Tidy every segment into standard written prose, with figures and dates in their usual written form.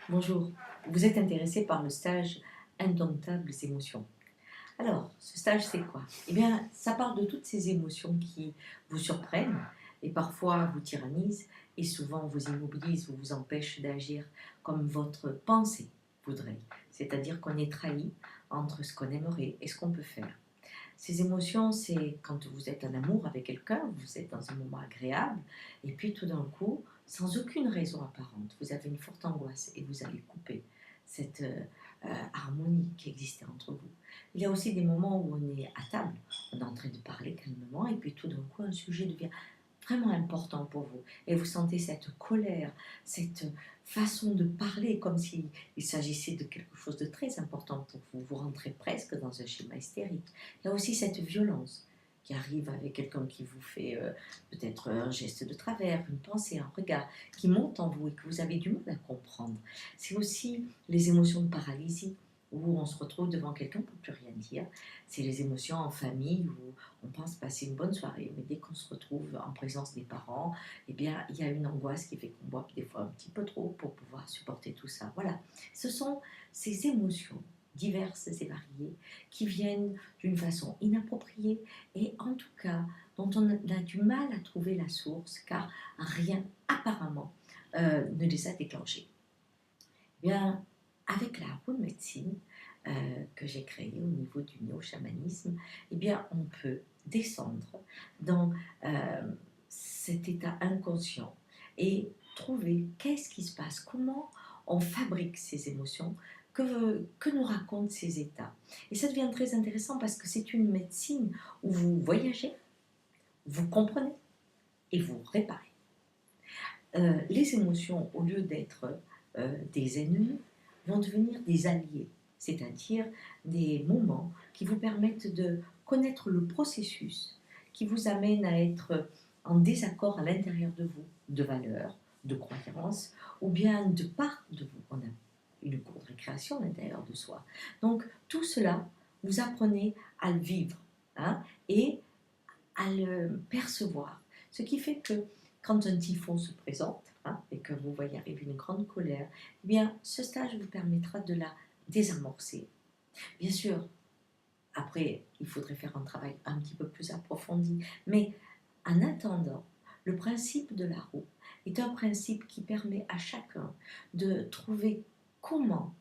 Bonjour, vous êtes intéressé par le stage Indomptables émotions. Alors, ce stage, c'est quoi? Eh bien, ça parle de toutes ces émotions qui vous surprennent et parfois vous tyrannisent et souvent vous immobilisent ou vous empêchent d'agir comme votre pensée voudrait. C'est-à-dire qu'on est trahi entre ce qu'on aimerait et ce qu'on peut faire. Ces émotions, c'est quand vous êtes en amour avec quelqu'un, vous êtes dans un moment agréable, et puis tout d'un coup, sans aucune raison apparente, vous avez une forte angoisse et vous allez couper cette harmonie qui existait entre vous. Il y a aussi des moments où on est à table, on est en train de parler calmement, et puis tout d'un coup, un sujet devient vraiment important pour vous. Et vous sentez cette colère, cette façon de parler comme s'il s'agissait de quelque chose de très important pour vous. Vous rentrez presque dans un schéma hystérique. Il y a aussi cette violence qui arrive avec quelqu'un qui vous fait peut-être un geste de travers, une pensée, un regard qui monte en vous et que vous avez du mal à comprendre. C'est aussi les émotions de paralysie où on se retrouve devant quelqu'un pour ne plus rien dire. C'est les émotions en famille où on pense passer une bonne soirée, mais dès qu'on se retrouve en présence des parents, eh bien, il y a une angoisse qui fait qu'on boit des fois un petit peu trop pour pouvoir supporter tout ça. Voilà, ce sont ces émotions diverses et variées qui viennent d'une façon inappropriée et en tout cas dont on a du mal à trouver la source car rien apparemment ne les a déclenchées. Eh bien, avec la Wu médecine que j'ai créée au niveau du néo-chamanisme, eh bien, on peut descendre dans cet état inconscient et trouver qu'est-ce qui se passe, comment on fabrique ces émotions, que nous racontent ces états. Et ça devient très intéressant parce que c'est une médecine où vous voyagez, vous comprenez et vous réparez. Les émotions, au lieu d'être des ennemis, vont devenir des alliés, c'est-à-dire des moments qui vous permettent de connaître le processus qui vous amène à être en désaccord à l'intérieur de vous, de valeurs, de croyances, ou bien de part de vous. On a une cour de récréation à l'intérieur de soi. Donc tout cela, vous apprenez à le vivre hein, et à le percevoir. Ce qui fait que quand un typhon se présente hein, et que vous voyez arriver une grande colère, eh bien, ce stage vous permettra de la désamorcer. Bien sûr, après, il faudrait faire un travail un petit peu plus approfondi, mais en attendant, le principe de la roue est un principe qui permet à chacun de trouver comment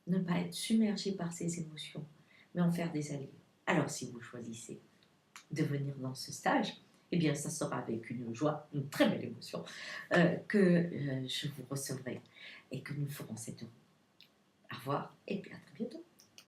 ne pas être submergé par ses émotions, mais en faire des alliés. Alors, si vous choisissez de venir dans ce stage, eh bien, ça sera avec une joie, une très belle émotion, que je vous recevrai et que nous ferons cette roue. Au revoir et puis à très bientôt.